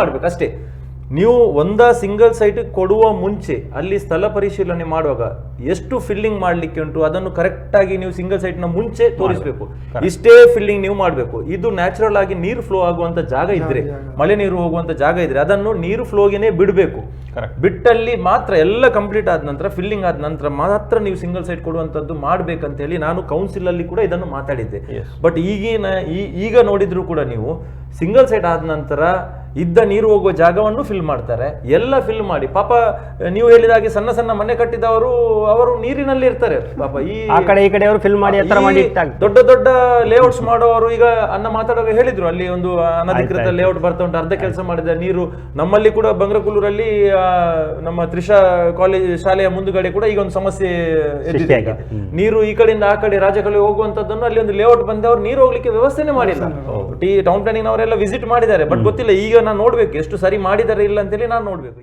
ಮಾಡಬೇಕು ಅಷ್ಟೇ. ನೀವು ಸಿಂಗಲ್ ಸೈಟ್ ಕೊಡುವ ಮುಂಚೆ ಅಲ್ಲಿ ಸ್ಥಳ ಪರಿಶೀಲನೆ ಮಾಡುವಾಗ ಎಷ್ಟು ಫಿಲ್ಲಿಂಗ್ ಮಾಡ್ಲಿಕ್ಕೆ ಉಂಟು ಅದನ್ನು ಕರೆಕ್ಟ್ ಆಗಿ ನೀವು ಸಿಂಗಲ್ ಸೈಟ್ ನ ಮುಂಚೆ ತೋರಿಸಬೇಕು. ಇಷ್ಟೇ ಫಿಲ್ಲಿಂಗ್ ನೀವು ಮಾಡಬೇಕು. ಇದು ನ್ಯಾಚುರಲ್ ಆಗಿ ನೀರು ಫ್ಲೋ ಆಗುವಂತ ಜಾಗ ಇದ್ರೆ, ಮಳೆ ನೀರು ಹೋಗುವಂತ ಜಾಗ ಇದ್ರೆ ಅದನ್ನು ನೀರು ಫ್ಲೋಗೆನೆ ಬಿಡಬೇಕು. ಬಿಟ್ಟಲ್ಲಿ ಮಾತ್ರ ಎಲ್ಲ ಕಂಪ್ಲೀಟ್ ಆದ ನಂತರ, ಫಿಲ್ಲಿಂಗ್ ಆದ ನಂತರ ಮಾತ್ರ ನೀವು ಸಿಂಗಲ್ ಸೈಟ್ ಕೊಡುವಂತದ್ದು ಮಾಡ್ಬೇಕಂತ ಹೇಳಿ ನಾನು ಕೌನ್ಸಿಲ್ ಅಲ್ಲಿ ಕೂಡ ಇದನ್ನು ಮಾತಾಡಿದ್ದೆ. ಬಟ್ ಈಗ ನೋಡಿದ್ರು ಕೂಡ ನೀವು ಸಿಂಗಲ್ ಸೈಟ್ ಆದ ನಂತರ ಇದ್ದ ನೀರು ಹೋಗುವ ಜಾಗವನ್ನು ಫಿಲ್ ಮಾಡ್ತಾರೆ. ಎಲ್ಲ ಫಿಲ್ ಮಾಡಿ ಪಾಪ ನೀವು ಹೇಳಿದಾಗೆ ಸಣ್ಣ ಸಣ್ಣ ಮನೆ ಕಟ್ಟಿದವರು ಅವರು ನೀರಿನಲ್ಲಿ ಇರ್ತಾರೆ ಪಾಪ. ಆ ಕಡೆ ಈ ಕಡೆ ಅವರು ಫಿಲ್ ಮಾಡಿ ದೊಡ್ಡ ದೊಡ್ಡ ಲೇಔಟ್ಸ್ ಮಾಡೋರು ಈಗ ಅನ್ನ ಮಾತಾಡುವಾಗ ಹೇಳಿದ್ರು, ಅಲ್ಲಿ ಒಂದು ಅನಧಿಕೃತ ಲೇಔಟ್ ಬರ್ತಾ ಉಂಟು, ಅರ್ಧ ಕೆಲಸ ಮಾಡಿದ ನೀರು. ನಮ್ಮಲ್ಲಿ ಕೂಡ ಬಂಗ್ರಕುಲೂರಲ್ಲಿ ನಮ್ಮ ತ್ರಿಷಾ ಕಾಲೇಜ್ ಶಾಲೆಯ ಮುಂದುಗಡೆ ಕೂಡ ಈಗ ಒಂದು ಸಮಸ್ಯೆ ಎದ್ದಿದೆ. ನೀರು ಈ ಕಡೆಯಿಂದ ಆ ಕಡೆ ರಾಜಕಾಲುವೆ ಹೋಗುವಂತದ್ದನ್ನು ಅಲ್ಲಿ ಒಂದು ಲೇಔಟ್ ಬಂದವರು ನೀರು ಹೋಗ್ಲಿಕ್ಕೆ ವ್ಯವಸ್ಥೆನೇ ಮಾಡಿಲ್ಲ. ಟೌನ್ ಪ್ಲಾನಿಂಗ್ ಅವರೆಲ್ಲ ವಿಸಿಟ್ ಮಾಡಿದ್ದಾರೆ, ಬಟ್ ಗೊತ್ತಿಲ್ಲ. ಈಗ ನಾನು ನೋಡ್ಬೇಕು ಎಷ್ಟು ಸರಿ ಮಾಡಿದ್ದಾರೆ ಇಲ್ಲ ಅಂತೇಳಿ ನಾನು ನೋಡ್ಬೇಕು.